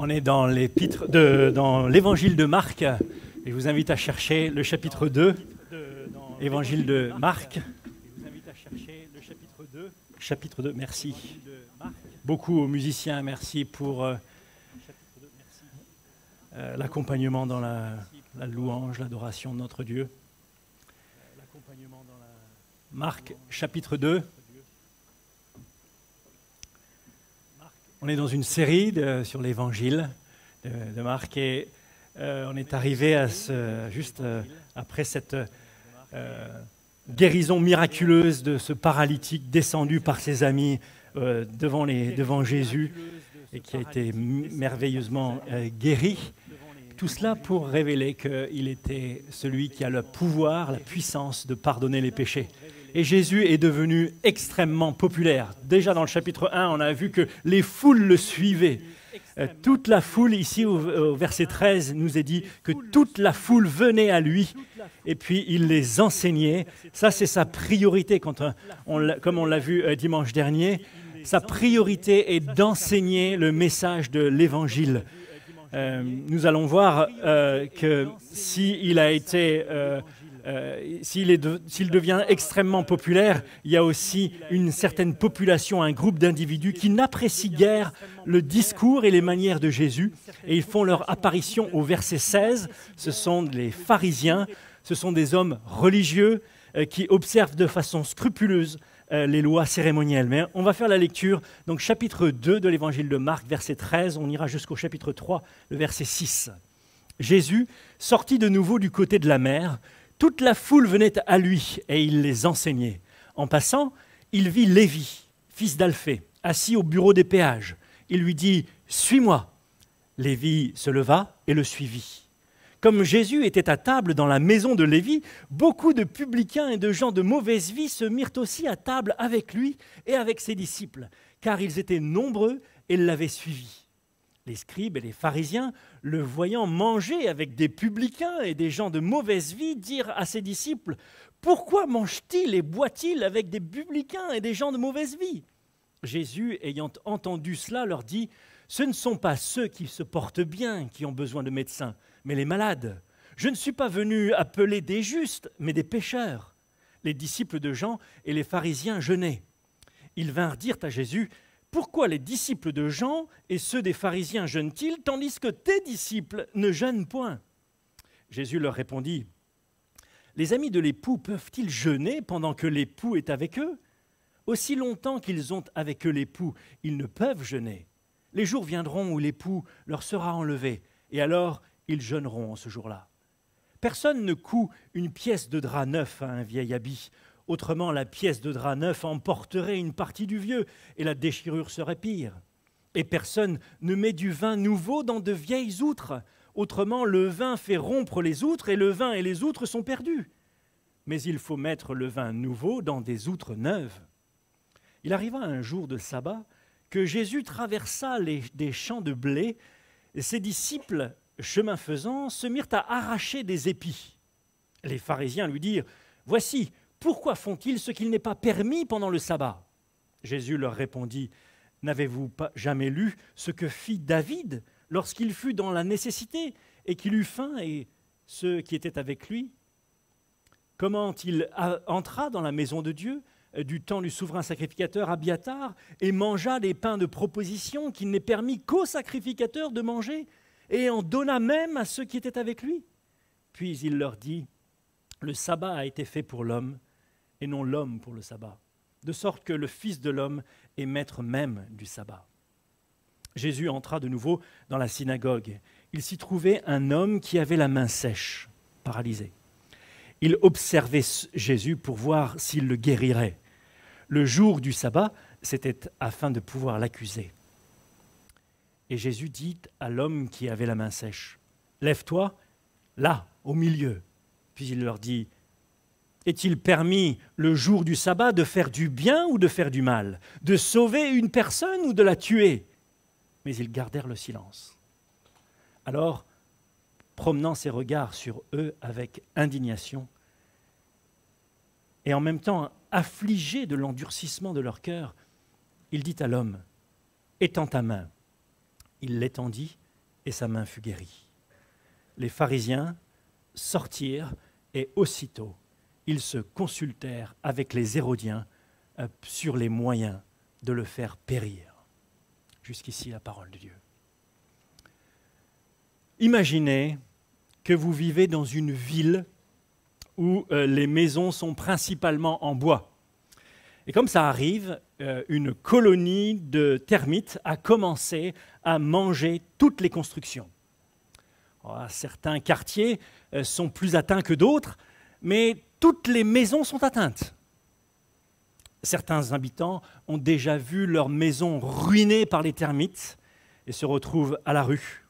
On est dans dans l'évangile de Marc, et je vous invite à chercher le chapitre 2, évangile de Marc. Chapitre 2, merci. Beaucoup aux musiciens, merci pour l'accompagnement dans la louange, l'adoration de notre Dieu. Marc, chapitre 2. On est dans une série sur l'évangile de Marc et on est arrivé juste après cette guérison miraculeuse de ce paralytique descendu par ses amis devant Jésus et qui a été merveilleusement guéri. Tout cela pour révéler qu'il était celui qui a le pouvoir, la puissance de pardonner les péchés. Et Jésus est devenu extrêmement populaire. Déjà dans le chapitre 1, on a vu que les foules le suivaient. Toute la foule, ici au verset 13, nous est dit que toute la foule venait à lui et puis il les enseignait. Ça, c'est sa priorité, comme on l'a vu dimanche dernier. Sa priorité est d'enseigner le message de l'Évangile. Nous allons voir que s'il devient extrêmement populaire, il y a aussi une certaine population, un groupe d'individus qui n'apprécient guère le discours et les manières de Jésus. Et ils font leur apparition au verset 16. Ce sont les pharisiens, ce sont des hommes religieux qui observent de façon scrupuleuse les lois cérémonielles. Mais on va faire la lecture, donc chapitre 2 de l'évangile de Marc, verset 13, on ira jusqu'au chapitre 3, le verset 6. Jésus sortit de nouveau du côté de la mer. Toute la foule venait à lui et il les enseignait. En passant, il vit Lévi, fils d'Alphée, assis au bureau des péages. Il lui dit « Suis-moi ». Lévi se leva et le suivit. Comme Jésus était à table dans la maison de Lévi, beaucoup de publicains et de gens de mauvaise vie se mirent aussi à table avec lui et avec ses disciples, car ils étaient nombreux et l'avaient suivi. Les scribes et les pharisiens, le voyant manger avec des publicains et des gens de mauvaise vie, dirent à ses disciples « Pourquoi mange-t-il et boit-il avec des publicains et des gens de mauvaise vie ?» Jésus, ayant entendu cela, leur dit « Ce ne sont pas ceux qui se portent bien qui ont besoin de médecins, mais les malades. Je ne suis pas venu appeler des justes, mais des pécheurs. » Les disciples de Jean et les pharisiens jeûnaient. Ils vinrent dire à Jésus « Pourquoi les disciples de Jean et ceux des pharisiens jeûnent-ils, tandis que tes disciples ne jeûnent point ?» Jésus leur répondit « Les amis de l'époux peuvent-ils jeûner pendant que l'époux est avec eux ? Aussi longtemps qu'ils ont avec eux l'époux, ils ne peuvent jeûner. Les jours viendront où l'époux leur sera enlevé, et alors ils jeûneront en ce jour-là. Personne ne coud une pièce de drap neuf à un vieil habit. Autrement, la pièce de drap neuf emporterait une partie du vieux, et la déchirure serait pire. Et personne ne met du vin nouveau dans de vieilles outres. Autrement, le vin fait rompre les outres, et le vin et les outres sont perdus. Mais il faut mettre le vin nouveau dans des outres neuves. Il arriva un jour de sabbat que Jésus traversa des champs de blé, et ses disciples, chemin faisant, se mirent à arracher des épis. Les pharisiens lui dirent « Voici, pourquoi font-ils ce qu'il n'est pas permis pendant le sabbat ?» Jésus leur répondit « N'avez-vous pas jamais lu ce que fit David lorsqu'il fut dans la nécessité et qu'il eut faim et ceux qui étaient avec lui? Comment il entra dans la maison de Dieu du temps du souverain sacrificateur Abiatar et mangea des pains de proposition qu'il n'est permis qu'aux sacrificateurs de manger et en donna même à ceux qui étaient avec lui. Puis il leur dit « Le sabbat a été fait pour l'homme et non l'homme pour le sabbat, de sorte que le Fils de l'homme est maître même du sabbat. » Jésus entra de nouveau dans la synagogue. Il s'y trouvait un homme qui avait la main sèche, paralysé. Il observait Jésus pour voir s'il le guérirait. Le jour du sabbat, c'était afin de pouvoir l'accuser. Et Jésus dit à l'homme qui avait la main sèche, « Lève-toi, là, au milieu. » Puis il leur dit, « Est-il permis le jour du sabbat de faire du bien ou de faire du mal, de sauver une personne ou de la tuer ?» Mais ils gardèrent le silence. Alors, promenant ses regards sur eux avec indignation, et en même temps affligé de l'endurcissement de leur cœur, il dit à l'homme, « Étends ta main. » Il l'étendit, et sa main fut guérie. Les pharisiens sortirent et aussitôt, ils se consultèrent avec les Hérodiens sur les moyens de le faire périr. Jusqu'ici, la parole de Dieu. Imaginez que vous vivez dans une ville où les maisons sont principalement en bois. Et comme ça arrive, une colonie de termites a commencé à manger toutes les constructions. Alors, certains quartiers sont plus atteints que d'autres, mais toutes les maisons sont atteintes. Certains habitants ont déjà vu leur maison ruinée par les termites et se retrouvent à la rue.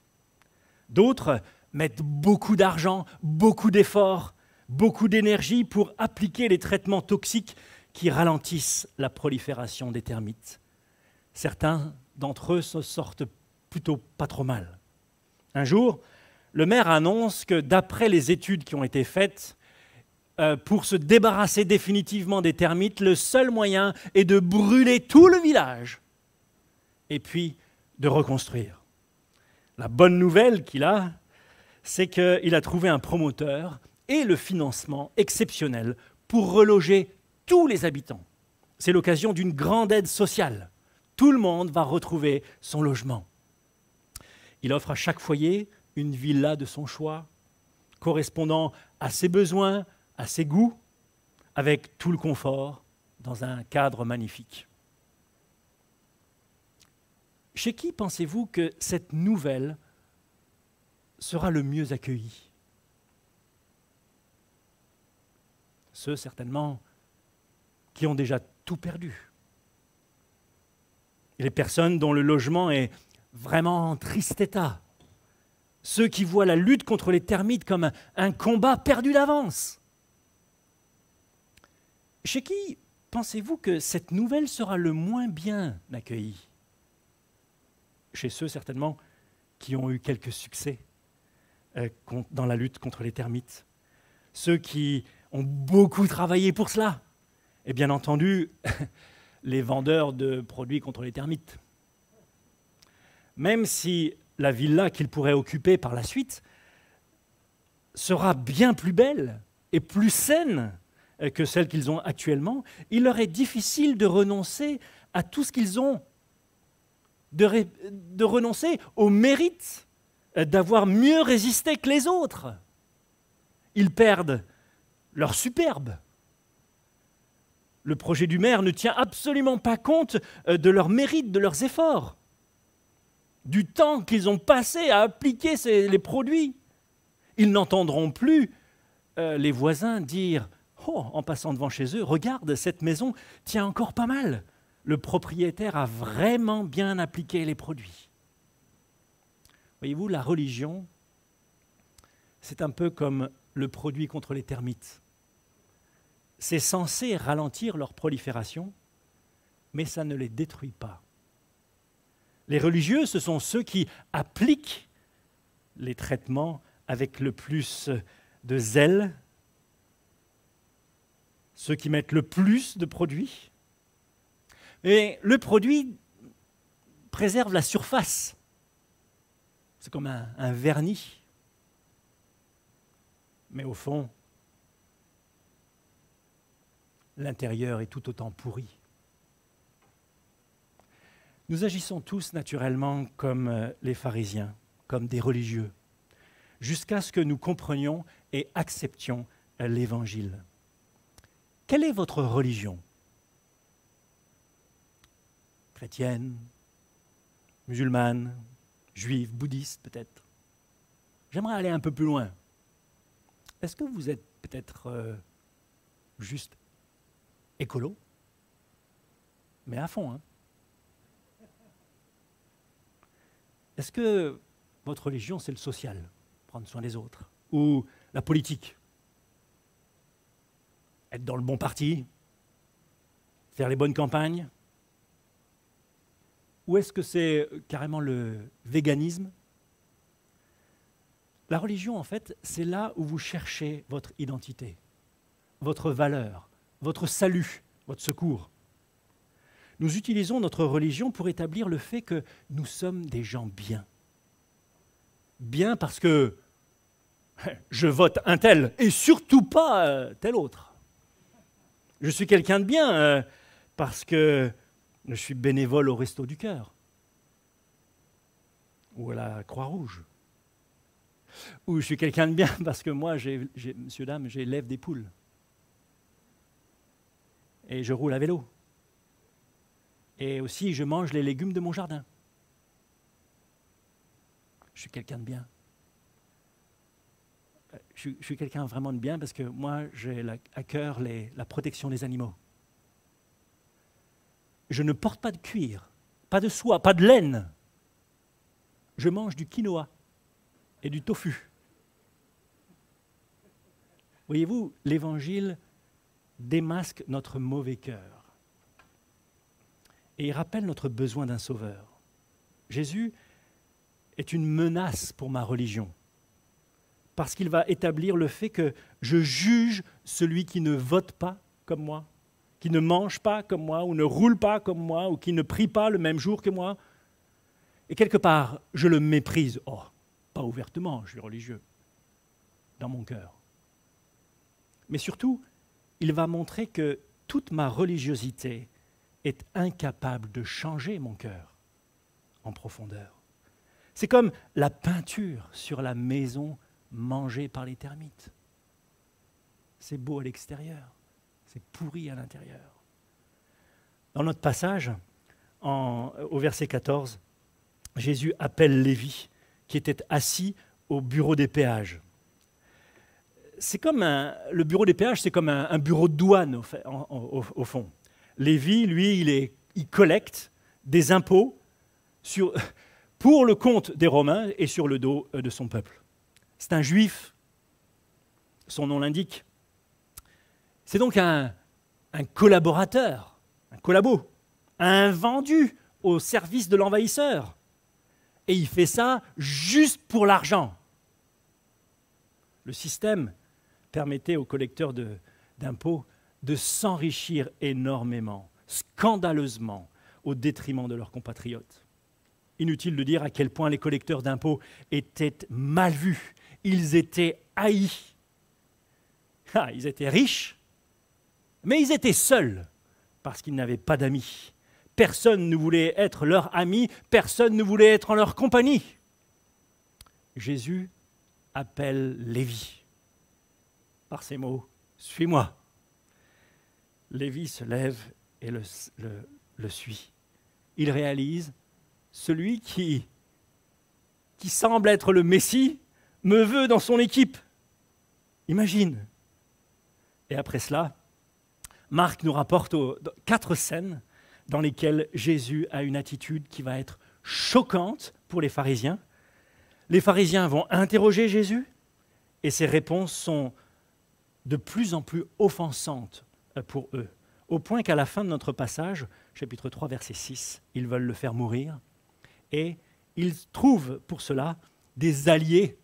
D'autres mettent beaucoup d'argent, beaucoup d'efforts, beaucoup d'énergie pour appliquer les traitements toxiques qui ralentissent la prolifération des termites. Certains d'entre eux se sortent plutôt pas trop mal. Un jour, le maire annonce que d'après les études qui ont été faites, pour se débarrasser définitivement des termites, le seul moyen est de brûler tout le village et puis de reconstruire. La bonne nouvelle qu'il a, c'est qu'il a trouvé un promoteur et le financement exceptionnel pour reloger tous les habitants. C'est l'occasion d'une grande aide sociale. Tout le monde va retrouver son logement. Il offre à chaque foyer une villa de son choix, correspondant à ses besoins, à ses goûts, avec tout le confort, dans un cadre magnifique. Chez qui pensez-vous que cette nouvelle sera le mieux accueillie? Ceux, certainement, qui ont déjà tout perdu. Et les personnes dont le logement est vraiment en triste état. Ceux qui voient la lutte contre les termites comme un combat perdu d'avance. Chez qui pensez-vous que cette nouvelle sera le moins bien accueillie? Chez ceux, certainement, qui ont eu quelques succès dans la lutte contre les termites. Ceux qui ont beaucoup travaillé pour cela. Et bien entendu, les vendeurs de produits contre les termites. Même si la villa qu'ils pourraient occuper par la suite sera bien plus belle et plus saine que celle qu'ils ont actuellement, il leur est difficile de renoncer à tout ce qu'ils ont, de renoncer au mérite d'avoir mieux résisté que les autres. Ils perdent leur superbe. Le projet du maire ne tient absolument pas compte de leur mérite, de leurs efforts, du temps qu'ils ont passé à appliquer les produits. Ils n'entendront plus les voisins dire « Oh, en passant devant chez eux, regarde, cette maison tient encore pas mal. Le propriétaire a vraiment bien appliqué les produits. » Voyez-vous, la religion, c'est un peu comme le produit contre les termites. C'est censé ralentir leur prolifération, mais ça ne les détruit pas. Les religieux, ce sont ceux qui appliquent les traitements avec le plus de zèle, ceux qui mettent le plus de produits. Et le produit préserve la surface. C'est comme un vernis. Mais au fond, l'intérieur est tout autant pourri. Nous agissons tous naturellement comme les pharisiens, comme des religieux, jusqu'à ce que nous comprenions et acceptions l'Évangile. Quelle est votre religion? Chrétienne, musulmane, juive, bouddhiste peut-être? J'aimerais aller un peu plus loin. Est-ce que vous êtes peut-être juste écolo? Mais à fond, hein? Est-ce que votre religion, c'est le social, prendre soin des autres, ou la politique? Être dans le bon parti? Faire les bonnes campagnes? Ou est-ce que c'est carrément le véganisme? La religion, en fait, c'est là où vous cherchez votre identité, votre valeur, votre salut, votre secours. Nous utilisons notre religion pour établir le fait que nous sommes des gens bien. bien parce que je vote un tel et surtout pas tel autre. Je suis quelqu'un de bien parce que je suis bénévole au Resto du Cœur ou à la Croix-Rouge. Ou je suis quelqu'un de bien parce que moi, monsieur, dame, j'élève des poules. Et je roule à vélo. Et aussi, je mange les légumes de mon jardin. Je suis quelqu'un de bien. Je suis quelqu'un vraiment de bien parce que moi, j'ai à cœur la protection des animaux. Je ne porte pas de cuir, pas de soie, pas de laine. Je mange du quinoa et du tofu. Voyez-vous, l'Évangile démasque notre mauvais cœur. Et il rappelle notre besoin d'un sauveur. Jésus est une menace pour ma religion, parce qu'il va établir le fait que je juge celui qui ne vote pas comme moi, qui ne mange pas comme moi, ou ne roule pas comme moi, ou qui ne prie pas le même jour que moi. Et quelque part, je le méprise. Oh, pas ouvertement, je suis religieux, dans mon cœur. Mais surtout, il va montrer que toute ma religiosité est incapable de changer mon cœur en profondeur. C'est comme la peinture sur la maison mangée par les termites. C'est beau à l'extérieur, c'est pourri à l'intérieur. Dans notre passage, au verset 14, Jésus appelle Lévi, qui était assis au bureau des péages. C'est comme le bureau des péages, c'est comme un bureau de douane au fond. Lévi, lui, il collecte des impôts pour le compte des Romains et sur le dos de son peuple. C'est un juif, son nom l'indique. C'est donc un collaborateur, un collabo, un vendu au service de l'envahisseur. Et il fait ça juste pour l'argent. Le système permettait aux collecteurs d'impôts de s'enrichir énormément, scandaleusement, au détriment de leurs compatriotes. Inutile de dire à quel point les collecteurs d'impôts étaient mal vus. Ils étaient haïs. Ils étaient riches, mais ils étaient seuls parce qu'ils n'avaient pas d'amis. Personne ne voulait être leur ami, personne ne voulait être en leur compagnie. Jésus appelle Lévi par ces mots, « Suis-moi ». Lévi se lève et le suit. Il réalise, celui qui semble être le Messie me veut dans son équipe. Imagine. Et après cela, Marc nous rapporte 4 scènes dans lesquelles Jésus a une attitude qui va être choquante pour les pharisiens. Les pharisiens vont interroger Jésus et ses réponses sont de plus en plus offensantes pour eux, au point qu'à la fin de notre passage, chapitre 3, verset 6, ils veulent le faire mourir et ils trouvent pour cela des alliés,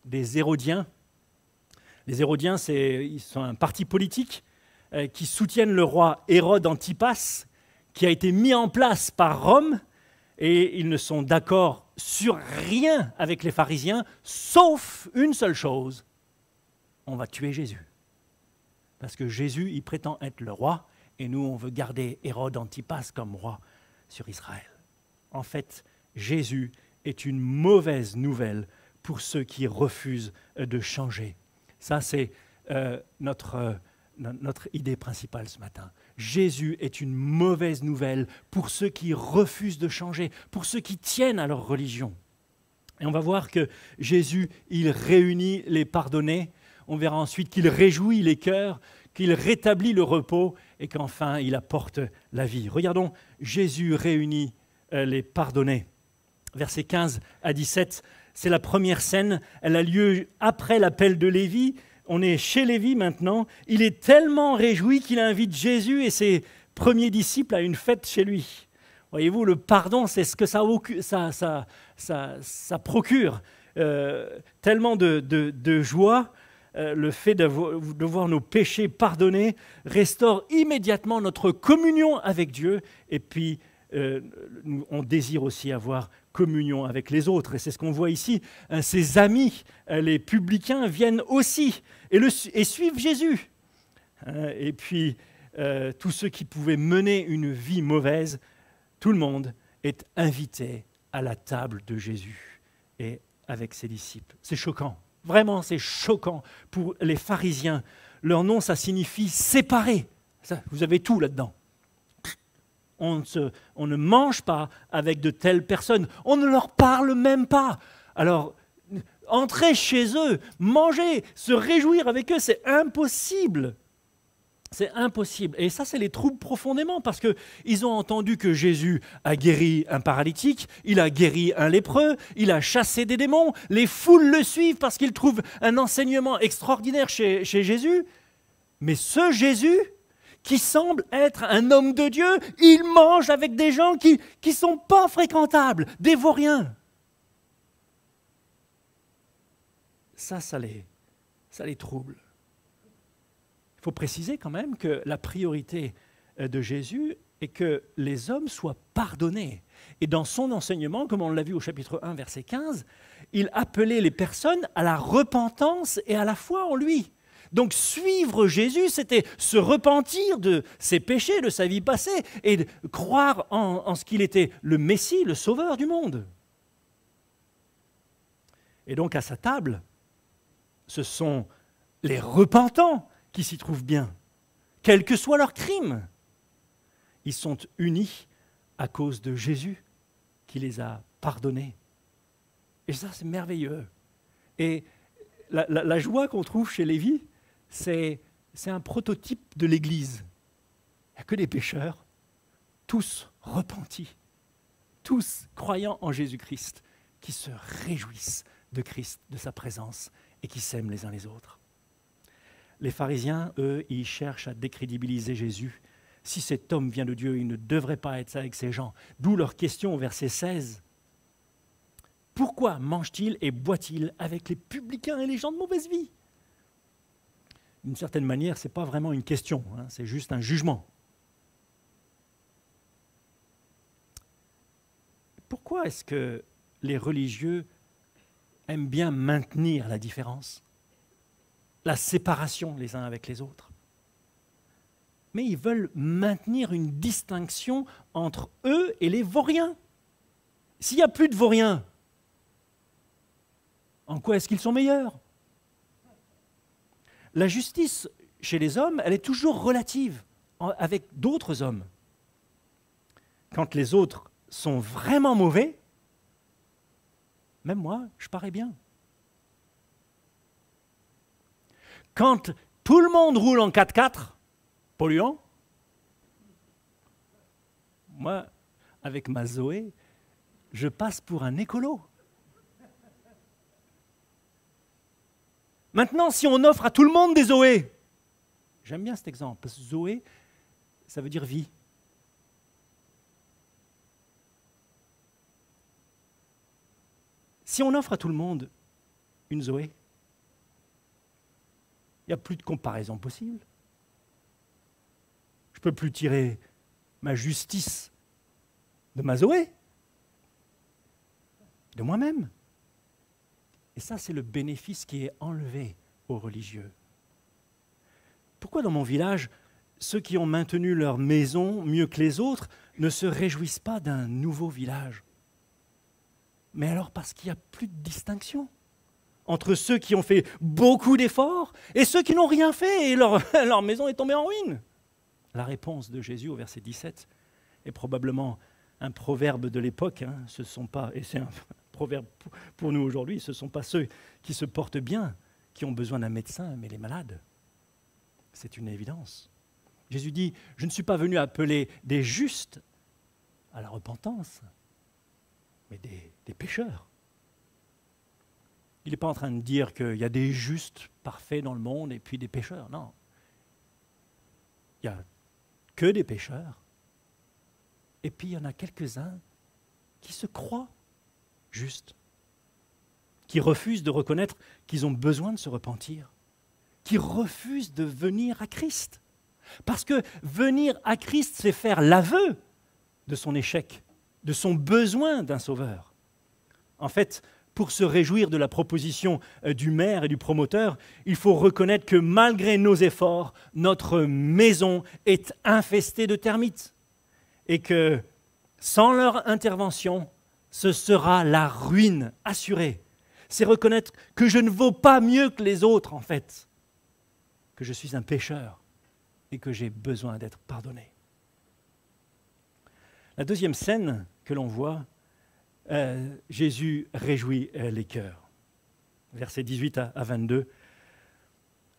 des Hérodiens. Les Hérodiens, ils sont un parti politique qui soutiennent le roi Hérode Antipas, qui a été mis en place par Rome, et ils ne sont d'accord sur rien avec les pharisiens, sauf une seule chose, on va tuer Jésus. Parce que Jésus, il prétend être le roi, et nous, on veut garder Hérode Antipas comme roi sur Israël. En fait, Jésus est une mauvaise nouvelle pour ceux qui refusent de changer. Ça, c'est notre idée principale ce matin. Jésus est une mauvaise nouvelle pour ceux qui refusent de changer, pour ceux qui tiennent à leur religion. Et on va voir que Jésus, il réunit les pardonnés. On verra ensuite qu'il réjouit les cœurs, qu'il rétablit le repos et qu'enfin, il apporte la vie. Regardons, Jésus réunit les pardonnés. Versets 15 à 17, c'est la première scène. Elle a lieu après l'appel de Lévi. On est chez Lévi maintenant. Il est tellement réjoui qu'il invite Jésus et ses premiers disciples à une fête chez lui. Voyez-vous, le pardon, c'est ce que ça procure. Tellement de joie. Le fait de voir nos péchés pardonnés restaure immédiatement notre communion avec Dieu. Et puis, on désire aussi avoir communion avec les autres. Et c'est ce qu'on voit ici. Ses amis, les publicains, viennent aussi et suivent Jésus. Et puis, tous ceux qui pouvaient mener une vie mauvaise, tout le monde est invité à la table de Jésus et avec ses disciples. C'est choquant. Vraiment, c'est choquant pour les pharisiens. Leur nom, ça signifie séparé. Ça, vous avez tout là-dedans. On ne mange pas avec de telles personnes. On ne leur parle même pas. Alors, entrer chez eux, manger, se réjouir avec eux, c'est impossible. C'est impossible. Et ça les trouble profondément parce qu'ils ont entendu que Jésus a guéri un paralytique, il a guéri un lépreux, il a chassé des démons. Les foules le suivent parce qu'ils trouvent un enseignement extraordinaire chez Jésus. Mais ce Jésus, qui semble être un homme de Dieu, il mange avec des gens qui ne sont pas fréquentables, des vauriens. Ça les trouble. Il faut préciser quand même que la priorité de Jésus est que les hommes soient pardonnés. Et dans son enseignement, comme on l'a vu au chapitre 1, verset 15, il appelait les personnes à la repentance et à la foi en lui. Donc suivre Jésus, c'était se repentir de ses péchés, de sa vie passée, et de croire en ce qu'il était le Messie, le Sauveur du monde. Et donc à sa table, ce sont les repentants qui s'y trouvent bien, quel que soit leur crime. Ils sont unis à cause de Jésus qui les a pardonnés. Et ça, c'est merveilleux. Et la joie qu'on trouve chez Lévi, c'est un prototype de l'Église. Il n'y a que des pécheurs, tous repentis, tous croyant en Jésus-Christ, qui se réjouissent de Christ, de sa présence, et qui s'aiment les uns les autres. Les pharisiens, eux, ils cherchent à décrédibiliser Jésus. Si cet homme vient de Dieu, il ne devrait pas être ça avec ces gens. D'où leur question au verset 16. Pourquoi mange-t-il et boit-il avec les publicains et les gens de mauvaise vie? D'une certaine manière, ce n'est pas vraiment une question, c'est juste un jugement. Pourquoi est-ce que les religieux aiment bien maintenir la différence, la séparation les uns avec les autres? Mais ils veulent maintenir une distinction entre eux et les vauriens. S'il n'y a plus de vauriens, en quoi est-ce qu'ils sont meilleurs? La justice chez les hommes, elle est toujours relative avec d'autres hommes. Quand les autres sont vraiment mauvais, même moi, je parais bien. Quand tout le monde roule en 4x4, polluant, moi, avec ma Zoé, je passe pour un écolo. Maintenant, si on offre à tout le monde des Zoé, j'aime bien cet exemple, parce que Zoé, ça veut dire vie. Si on offre à tout le monde une Zoé, il n'y a plus de comparaison possible. Je ne peux plus tirer ma justice de ma Zoé, de moi-même. Et ça, c'est le bénéfice qui est enlevé aux religieux. Pourquoi dans mon village, ceux qui ont maintenu leur maison mieux que les autres ne se réjouissent pas d'un nouveau village? Mais alors parce qu'il n'y a plus de distinction entre ceux qui ont fait beaucoup d'efforts et ceux qui n'ont rien fait et leur maison est tombée en ruine. La réponse de Jésus au verset 17 est probablement un proverbe de l'époque. Ce sont pas, et c'est un proverbe pour nous aujourd'hui, ce ne sont pas ceux qui se portent bien qui ont besoin d'un médecin, mais les malades. C'est une évidence. Jésus dit, je ne suis pas venu appeler des justes à la repentance, mais des pécheurs. Il n'est pas en train de dire qu'il y a des justes parfaits dans le monde et puis des pécheurs, non. Il n'y a que des pécheurs, et puis il y en a quelques-uns qui se croient justes, qui refusent de reconnaître qu'ils ont besoin de se repentir, qui refusent de venir à Christ. Parce que venir à Christ, c'est faire l'aveu de son échec, de son besoin d'un sauveur. En fait, pour se réjouir de la proposition du maire et du promoteur, il faut reconnaître que malgré nos efforts, notre maison est infestée de termites. Et que sans leur intervention, ce sera la ruine assurée. C'est reconnaître que je ne vaux pas mieux que les autres, en fait. Que je suis un pécheur et que j'ai besoin d'être pardonné. La deuxième scène que l'on voit, Jésus réjouit les cœurs. Versets 18 à 22.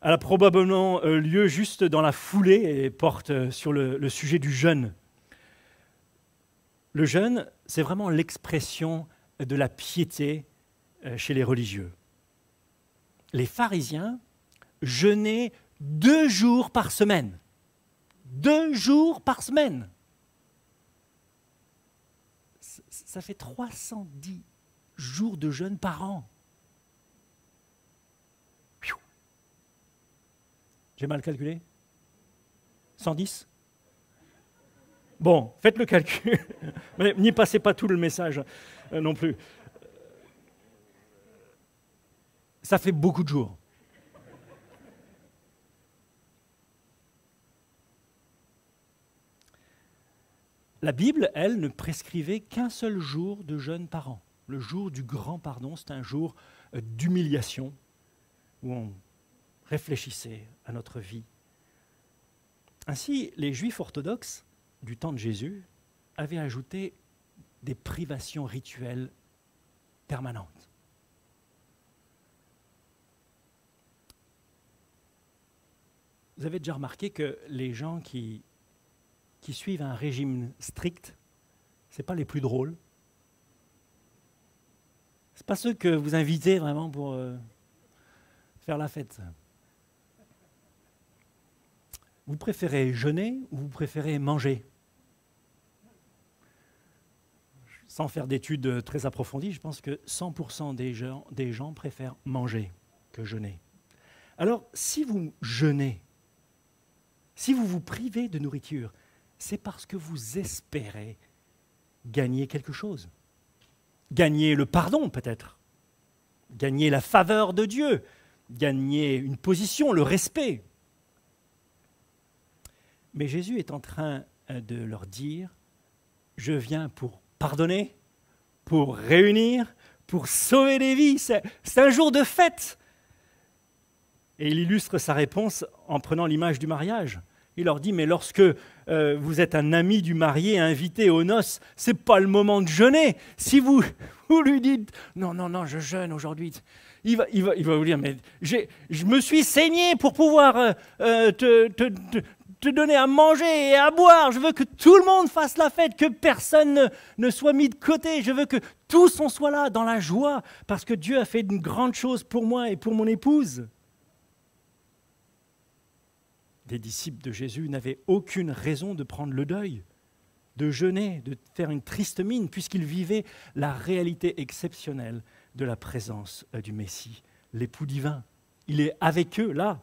Elle a probablement lieu juste dans la foulée et porte sur le sujet du jeûne. Le jeûne, c'est vraiment l'expression de la piété chez les religieux. Les pharisiens jeûnaient 2 jours par semaine. 2 jours par semaine. Ça fait 310 jours de jeûne par an. J'ai mal calculé? 110? Bon, faites le calcul. Mais n'y passez pas tout le message non plus. Ça fait beaucoup de jours. La Bible, elle, ne prescrivait qu'un seul jour de jeûne par an. Le jour du grand pardon, c'est un jour d'humiliation où on réfléchissait à notre vie. Ainsi, les Juifs orthodoxes du temps de Jésus avaient ajouté des privations rituelles permanentes. Vous avez déjà remarqué que les gens qui suivent un régime strict, ce n'est pas les plus drôles. Ce n'est pas ceux que vous invitez vraiment pour faire la fête. Vous préférez jeûner ou vous préférez manger? Sans faire d'études très approfondies, je pense que 100% des gens préfèrent manger que jeûner. Alors, si vous jeûnez, si vous vous privez de nourriture, c'est parce que vous espérez gagner quelque chose. Gagner le pardon peut-être, gagner la faveur de Dieu, gagner une position, le respect. Mais Jésus est en train de leur dire, je viens pour pardonner, pour réunir, pour sauver des vies. C'est un jour de fête. Et il illustre sa réponse en prenant l'image du mariage. Il leur dit, mais lorsque vous êtes un ami du marié invité aux noces, ce n'est pas le moment de jeûner. Si vous lui dites, non, je jeûne aujourd'hui, il va vous dire, mais je me suis saigné pour pouvoir te donner à manger et à boire. Je veux que tout le monde fasse la fête, que personne ne soit mis de côté. Je veux que tous on soit là dans la joie, parce que Dieu a fait une grande chose pour moi et pour mon épouse. Les disciples de Jésus n'avaient aucune raison de prendre le deuil, de jeûner, de faire une triste mine, puisqu'ils vivaient la réalité exceptionnelle de la présence du Messie, l'époux divin. Il est avec eux, là.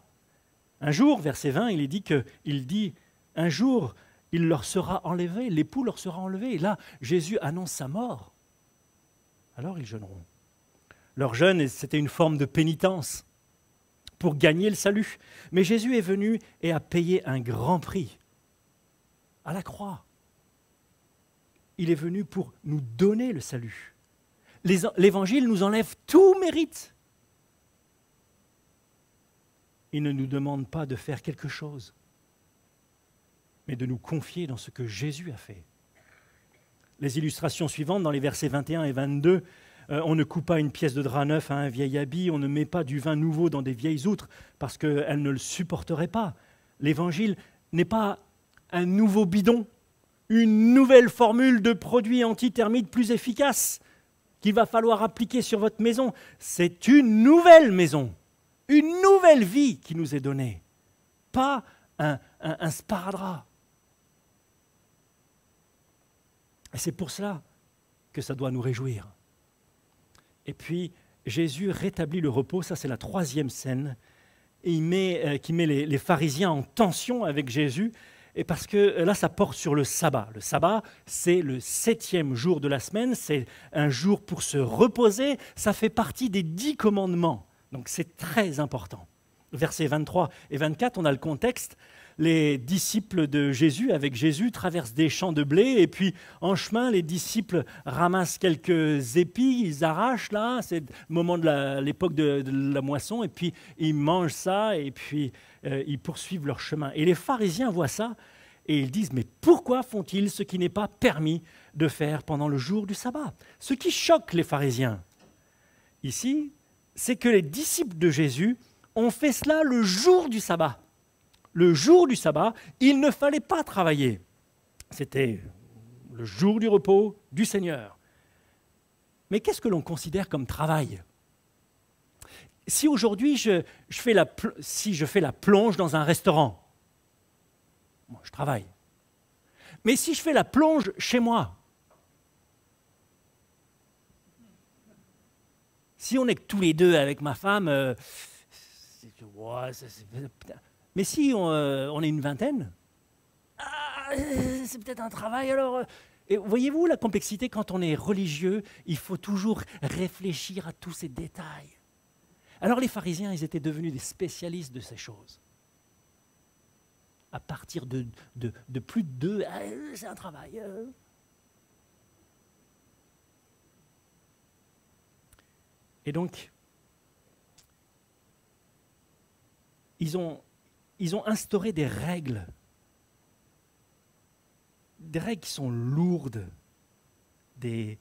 Un jour, verset 20, il dit, un jour, il leur sera enlevé, l'époux leur sera enlevé. Et là, Jésus annonce sa mort. Alors ils jeûneront. Leur jeûne, c'était une forme de pénitence pour gagner le salut. Mais Jésus est venu et a payé un grand prix à la croix. Il est venu pour nous donner le salut. L'Évangile nous enlève tout mérite. Il ne nous demande pas de faire quelque chose, mais de nous confier dans ce que Jésus a fait. Les illustrations suivantes, dans les versets 21 et 22, on ne coupe pas une pièce de drap neuf à un vieil habit, on ne met pas du vin nouveau dans des vieilles outres, parce qu'elles ne le supporteraient pas. L'Évangile n'est pas un nouveau bidon, une nouvelle formule de produit anti-termites plus efficace qu'il va falloir appliquer sur votre maison. C'est une nouvelle maison, une nouvelle vie qui nous est donnée, pas un sparadrap. Et c'est pour cela que ça doit nous réjouir. Et puis, Jésus rétablit le repos, ça c'est la troisième scène, et qui met les pharisiens en tension avec Jésus. Et parce que là, ça porte sur le sabbat. Le sabbat, c'est le 7e jour de la semaine, c'est un jour pour se reposer, ça fait partie des 10 commandements. Donc c'est très important. Versets 23 et 24, on a le contexte. Les disciples de Jésus, avec Jésus, traversent des champs de blé et puis en chemin, les disciples ramassent quelques épis, ils arrachent là, c'est le moment de l'époque de la moisson et puis ils mangent ça et puis ils poursuivent leur chemin. Et les pharisiens voient ça et ils disent « Mais pourquoi font-ils ce qui n'est pas permis de faire pendant le jour du sabbat ?» Ce qui choque les pharisiens ici, c'est que les disciples de Jésus ont fait cela le jour du sabbat. Le jour du sabbat, il ne fallait pas travailler. C'était le jour du repos du Seigneur. Mais qu'est-ce que l'on considère comme travail? Si aujourd'hui si je fais la plonge dans un restaurant, moi, je travaille. Mais si je fais la plonge chez moi, si on est que tous les deux avec ma femme, mais si on est une vingtaine, c'est peut-être un travail alors. Et voyez-vous la complexité quand on est religieux, il faut toujours réfléchir à tous ces détails. Alors les pharisiens, ils étaient devenus des spécialistes de ces choses. À partir de plus de 2, c'est un travail. Et donc, ils ont instauré des règles qui sont lourdes, qui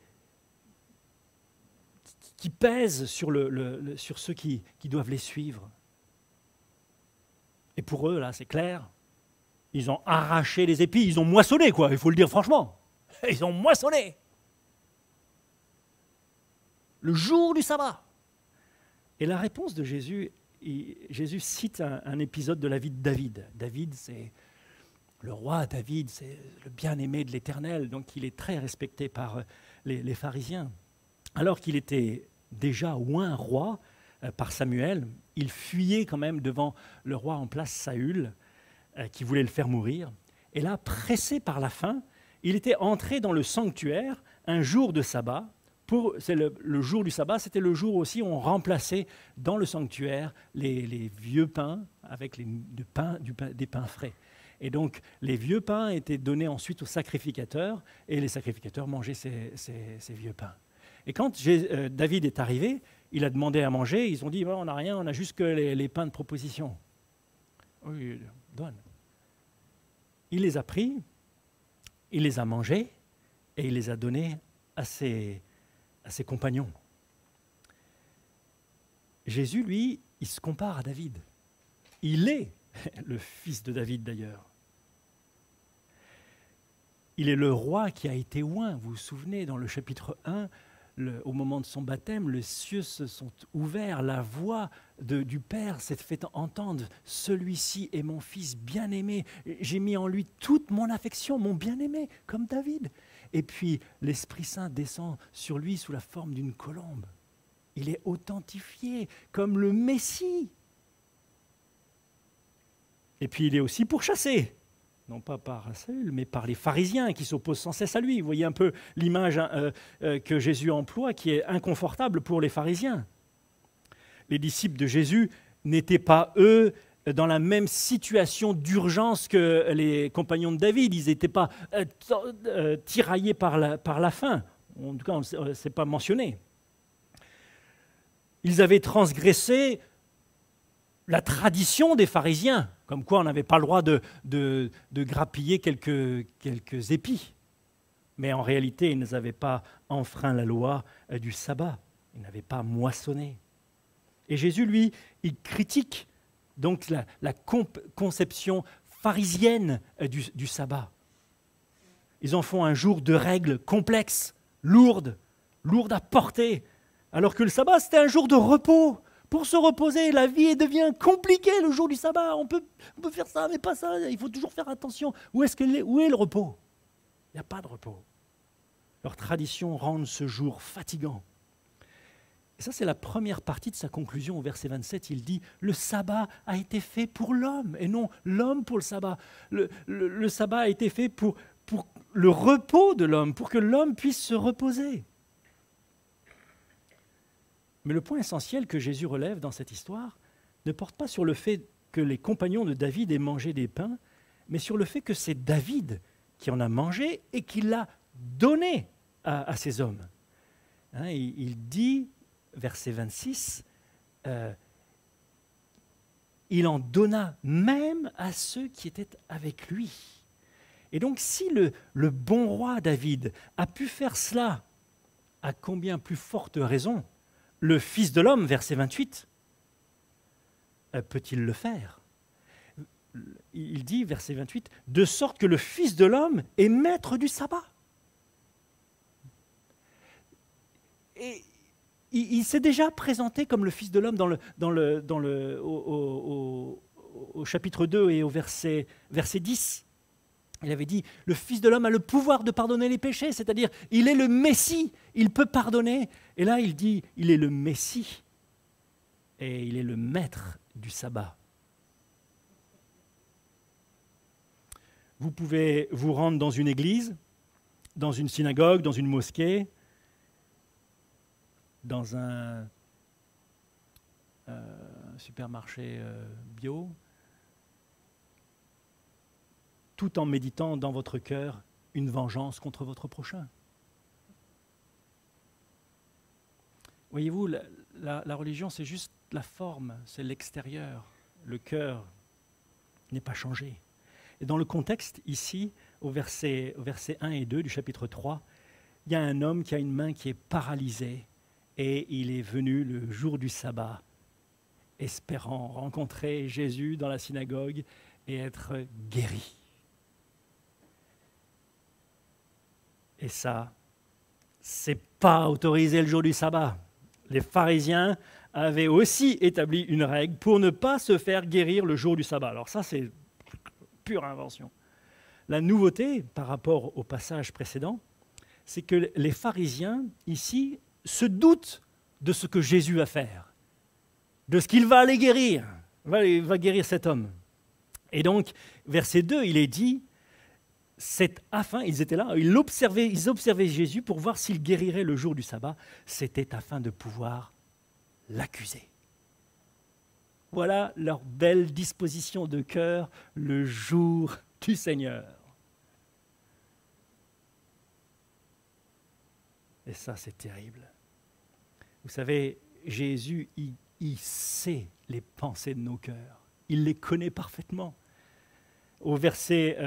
pèsent sur ceux qui doivent les suivre. Et pour eux, là, c'est clair, ils ont arraché les épis, ils ont moissonné, quoi, il faut le dire franchement. Ils ont moissonné. Le jour du sabbat. Et la réponse de Jésus, Jésus cite un épisode de la vie de David. David, c'est le roi David, c'est le bien-aimé de l'Éternel, donc il est très respecté par les pharisiens. Alors qu'il était déjà oint roi par Samuel, il fuyait quand même devant le roi en place Saül, qui voulait le faire mourir. Et là, pressé par la faim, il était entré dans le sanctuaire un jour de sabbat. Le jour du sabbat, c'était le jour aussi où on remplaçait dans le sanctuaire les vieux pains avec des pains frais. Et donc, les vieux pains étaient donnés ensuite aux sacrificateurs, et les sacrificateurs mangeaient ces vieux pains. Et quand David est arrivé, il a demandé à manger, ils ont dit, on n'a rien, on a juste que les pains de proposition. Oui, donne. Il les a pris, il les a mangés, et il les a donnés à ses compagnons. Jésus, lui, il se compare à David. Il est le fils de David d'ailleurs. Il est le roi qui a été oint. Vous vous souvenez, dans le chapitre 1, au moment de son baptême, les cieux se sont ouverts, la voix du Père s'est fait entendre. Celui-ci est mon fils bien-aimé. J'ai mis en lui toute mon affection, mon bien-aimé, comme David. Et puis l'Esprit Saint descend sur lui sous la forme d'une colombe. Il est authentifié comme le Messie. Et puis il est aussi pourchassé, non pas par Saül, mais par les pharisiens qui s'opposent sans cesse à lui. Vous voyez un peu l'image que Jésus emploie qui est inconfortable pour les pharisiens. Les disciples de Jésus n'étaient pas, eux, dans la même situation d'urgence que les compagnons de David. Ils n'étaient pas tiraillés par la faim. En tout cas, on ne s'est pas mentionné. Ils avaient transgressé la tradition des pharisiens, comme quoi on n'avait pas le droit de grappiller quelques épis. Mais en réalité, ils n'avaient pas enfreint la loi du sabbat. Ils n'avaient pas moissonné. Et Jésus, lui, il critique donc la conception pharisienne du sabbat. Ils en font un jour de règles complexes, lourdes à porter, alors que le sabbat, c'était un jour de repos. Pour se reposer, la vie devient compliquée le jour du sabbat. On peut faire ça, mais pas ça. Il faut toujours faire attention. Où est le repos? Il n'y a pas de repos. Leurs traditions rendent ce jour fatigant. Et ça, c'est la première partie de sa conclusion au verset 27. Il dit, le sabbat a été fait pour l'homme, et non l'homme pour le sabbat. Le sabbat a été fait pour le repos de l'homme, pour que l'homme puisse se reposer. Mais le point essentiel que Jésus relève dans cette histoire ne porte pas sur le fait que les compagnons de David aient mangé des pains, mais sur le fait que c'est David qui en a mangé et qui l'a donné à ces hommes. Hein, il dit, verset 26, il en donna même à ceux qui étaient avec lui. Et donc si le bon roi David a pu faire cela, à combien plus forte raison le Fils de l'homme, verset 28, peut-il le faire? Il dit, verset 28, de sorte que le Fils de l'homme est maître du sabbat. Et il s'est déjà présenté comme le Fils de l'homme au chapitre 2 et au verset 10. Il avait dit, le Fils de l'homme a le pouvoir de pardonner les péchés, c'est-à-dire il est le Messie, il peut pardonner. Et là, il dit, il est le Messie et il est le maître du sabbat. Vous pouvez vous rendre dans une église, dans une synagogue, dans une mosquée, dans un supermarché bio, tout en méditant dans votre cœur une vengeance contre votre prochain. Voyez-vous, la religion, c'est juste la forme, c'est l'extérieur. Le cœur n'est pas changé. Et dans le contexte, ici, au verset 1 et 2 du chapitre 3, il y a un homme qui a une main qui est paralysée et il est venu le jour du sabbat, espérant rencontrer Jésus dans la synagogue et être guéri. Et ça, c'est pas autorisé le jour du sabbat. Les pharisiens avaient aussi établi une règle pour ne pas se faire guérir le jour du sabbat. Alors ça, c'est pure invention. La nouveauté par rapport au passage précédent, c'est que les pharisiens, ici, se doutent de ce que Jésus va faire, de ce qu'il va aller guérir, va guérir cet homme. Et donc, verset 2, il est dit, c'est afin, ils étaient là, ils observaient Jésus pour voir s'il guérirait le jour du sabbat, c'était afin de pouvoir l'accuser. Voilà leur belle disposition de cœur le jour du Seigneur. Et ça, c'est terrible. Vous savez, Jésus, il sait les pensées de nos cœurs. Il les connaît parfaitement. Au verset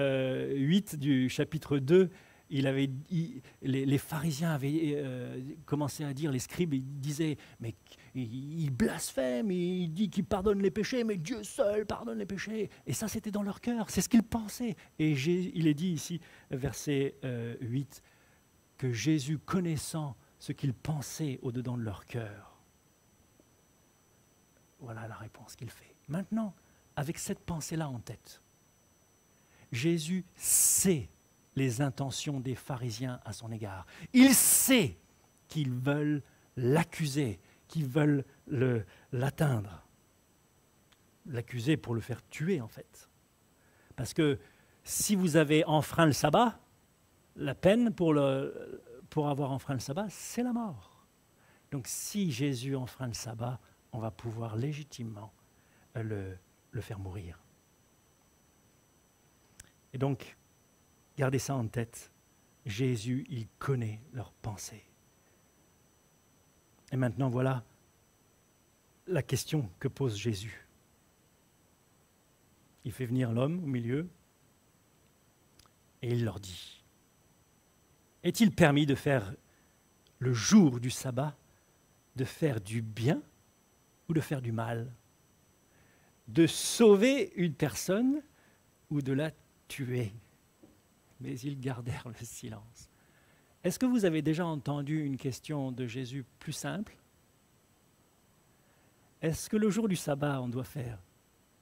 8 du chapitre 2, les pharisiens avaient commencé à dire, les scribes, ils disaient, mais il blasphème, il dit qu'il pardonne les péchés, mais Dieu seul pardonne les péchés. Et ça, c'était dans leur cœur, c'est ce qu'ils pensaient. Et il est dit ici, verset 8, que Jésus, connaissant ce qu'ils pensaient au-dedans de leur cœur, voilà la réponse qu'il fait. Maintenant, avec cette pensée-là en tête, Jésus sait les intentions des pharisiens à son égard. Il sait qu'ils veulent l'accuser, qu'ils veulent l'atteindre. L'accuser pour le faire tuer, en fait. Parce que si vous avez enfreint le sabbat, la peine pour avoir enfreint le sabbat, c'est la mort. Donc si Jésus enfreint le sabbat, on va pouvoir légitimement le faire mourir. Et donc, gardez ça en tête. Jésus, il connaît leurs pensées. Et maintenant, voilà la question que pose Jésus. Il fait venir l'homme au milieu et il leur dit, est-il permis de faire le jour du sabbat, de faire du bien ou de faire du mal? De sauver une personne ou de la tuer? Mais ils gardèrent le silence. Est-ce que vous avez déjà entendu une question de Jésus plus simple? Est-ce que le jour du sabbat, on doit faire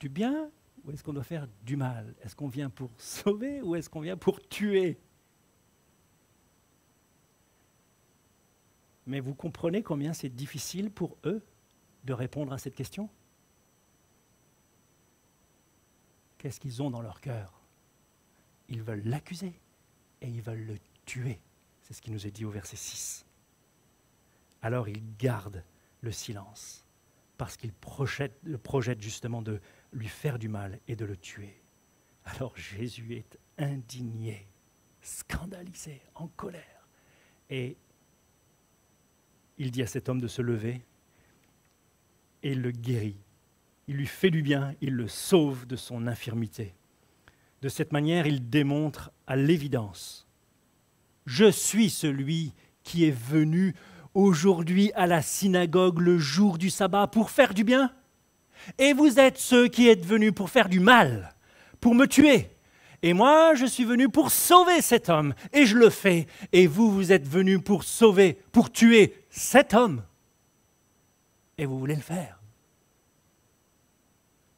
du bien ou est-ce qu'on doit faire du mal? Est-ce qu'on vient pour sauver ou est-ce qu'on vient pour tuer? Mais vous comprenez combien c'est difficile pour eux de répondre à cette question? Qu'est-ce qu'ils ont dans leur cœur? Ils veulent l'accuser et ils veulent le tuer. C'est ce qui nous est dit au verset 6. Alors ils gardent le silence parce qu'ils projettent justement de lui faire du mal et de le tuer. Alors Jésus est indigné, scandalisé, en colère. Et il dit à cet homme de se lever et il le guérit. Il lui fait du bien, il le sauve de son infirmité. De cette manière, il démontre à l'évidence: je suis celui qui est venu aujourd'hui à la synagogue le jour du sabbat pour faire du bien, et vous êtes ceux qui êtes venus pour faire du mal, pour me tuer. Et moi, je suis venu pour sauver cet homme, et je le fais. Et vous, vous êtes venus pour sauver, pour tuer cet homme, et vous voulez le faire.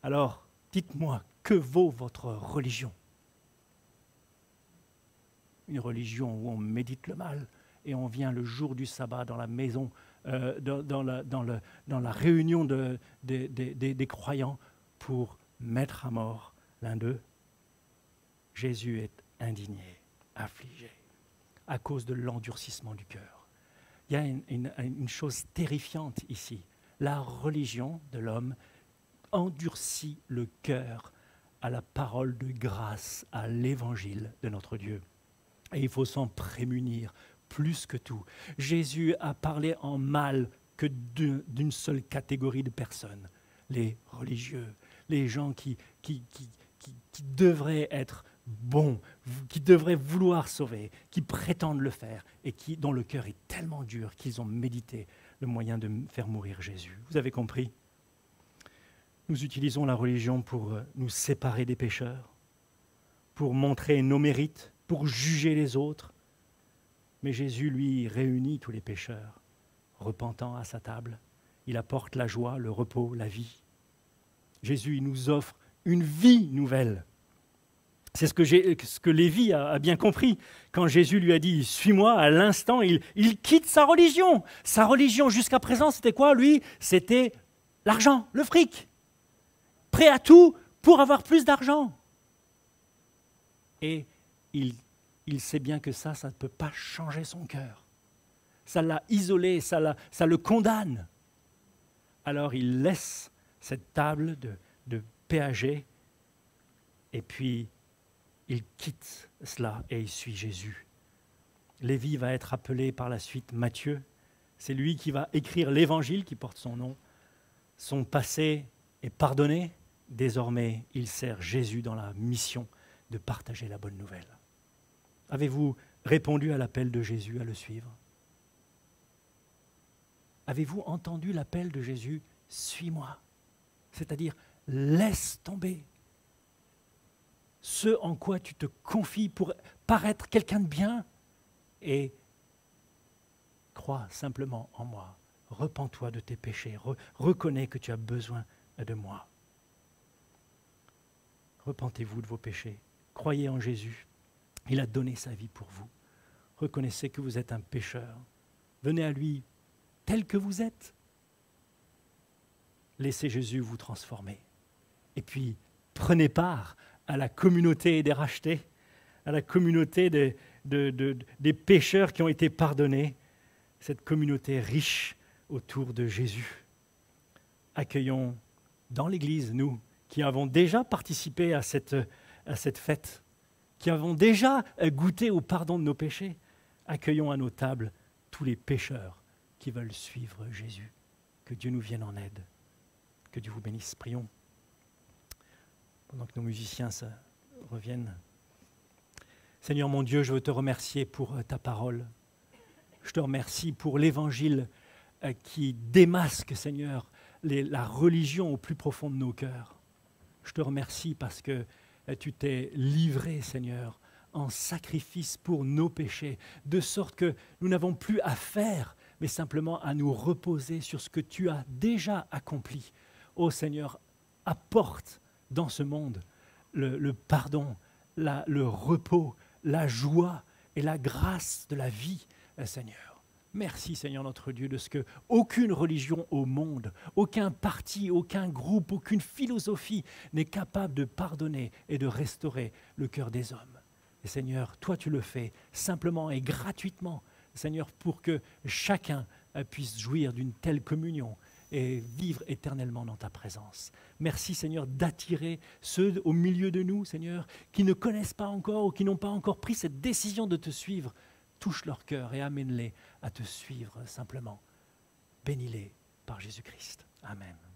Alors, dites-moi, que vaut votre religion? Une religion où on médite le mal et on vient le jour du sabbat dans la maison, dans la réunion des croyants pour mettre à mort l'un d'eux. Jésus est indigné, affligé, à cause de l'endurcissement du cœur. Il y a une chose terrifiante ici. La religion de l'homme endurcit le cœur à la parole de grâce, à l'évangile de notre Dieu. Et il faut s'en prémunir plus que tout. Jésus a parlé en mal que d'une seule catégorie de personnes, les religieux, les gens qui devraient être bons, qui devraient vouloir sauver, qui prétendent le faire et dont le cœur est tellement dur qu'ils ont médité le moyen de faire mourir Jésus. Vous avez compris? Nous utilisons la religion pour nous séparer des pécheurs, pour montrer nos mérites, pour juger les autres. Mais Jésus, lui, réunit tous les pécheurs, repentants à sa table. Il apporte la joie, le repos, la vie. Jésus, il nous offre une vie nouvelle. C'est ce que Lévi a bien compris. Quand Jésus lui a dit « Suis-moi », à l'instant, il quitte sa religion. Sa religion, jusqu'à présent, c'était quoi, lui? C'était l'argent, le fric. Prêt à tout pour avoir plus d'argent. Et il sait bien que ça ne peut pas changer son cœur. Ça l'a isolé, ça le condamne. Alors il laisse cette table de péager et puis il quitte cela et il suit Jésus. Lévi va être appelé par la suite Matthieu. C'est lui qui va écrire l'évangile qui porte son nom. Son passé est pardonné. Désormais, il sert Jésus dans la mission de partager la bonne nouvelle. Avez-vous répondu à l'appel de Jésus à le suivre? Avez-vous entendu l'appel de Jésus « Suis-moi », c'est-à-dire laisse tomber ce en quoi tu te confies pour paraître quelqu'un de bien et crois simplement en moi. Repens-toi de tes péchés, reconnais que tu as besoin de moi. Repentez-vous de vos péchés, croyez en Jésus. Il a donné sa vie pour vous. Reconnaissez que vous êtes un pécheur. Venez à lui tel que vous êtes. Laissez Jésus vous transformer. Et puis, prenez part à la communauté des rachetés, à la communauté des pécheurs qui ont été pardonnés, cette communauté riche autour de Jésus. Accueillons dans l'Église, nous, qui avons déjà participé à cette fête, qui avons déjà goûté au pardon de nos péchés, accueillons à nos tables tous les pécheurs qui veulent suivre Jésus. Que Dieu nous vienne en aide. Que Dieu vous bénisse. Prions. Pendant que nos musiciens reviennent. Seigneur mon Dieu, je veux te remercier pour ta parole. Je te remercie pour l'évangile qui démasque, Seigneur, la religion au plus profond de nos cœurs. Je te remercie parce que tu t'es livré, Seigneur, en sacrifice pour nos péchés, de sorte que nous n'avons plus à faire, mais simplement à nous reposer sur ce que tu as déjà accompli. Ô Seigneur, apporte dans ce monde le pardon, le repos, la joie et la grâce de la vie, Seigneur. Merci Seigneur notre Dieu de ce que aucune religion au monde, aucun parti, aucun groupe, aucune philosophie n'est capable de pardonner et de restaurer le cœur des hommes. Et Seigneur, toi tu le fais simplement et gratuitement, Seigneur, pour que chacun puisse jouir d'une telle communion et vivre éternellement dans ta présence. Merci Seigneur d'attirer ceux au milieu de nous, Seigneur, qui ne connaissent pas encore ou qui n'ont pas encore pris cette décision de te suivre. Touche leur cœur et amène-les à te suivre simplement. Bénis-les par Jésus-Christ. Amen.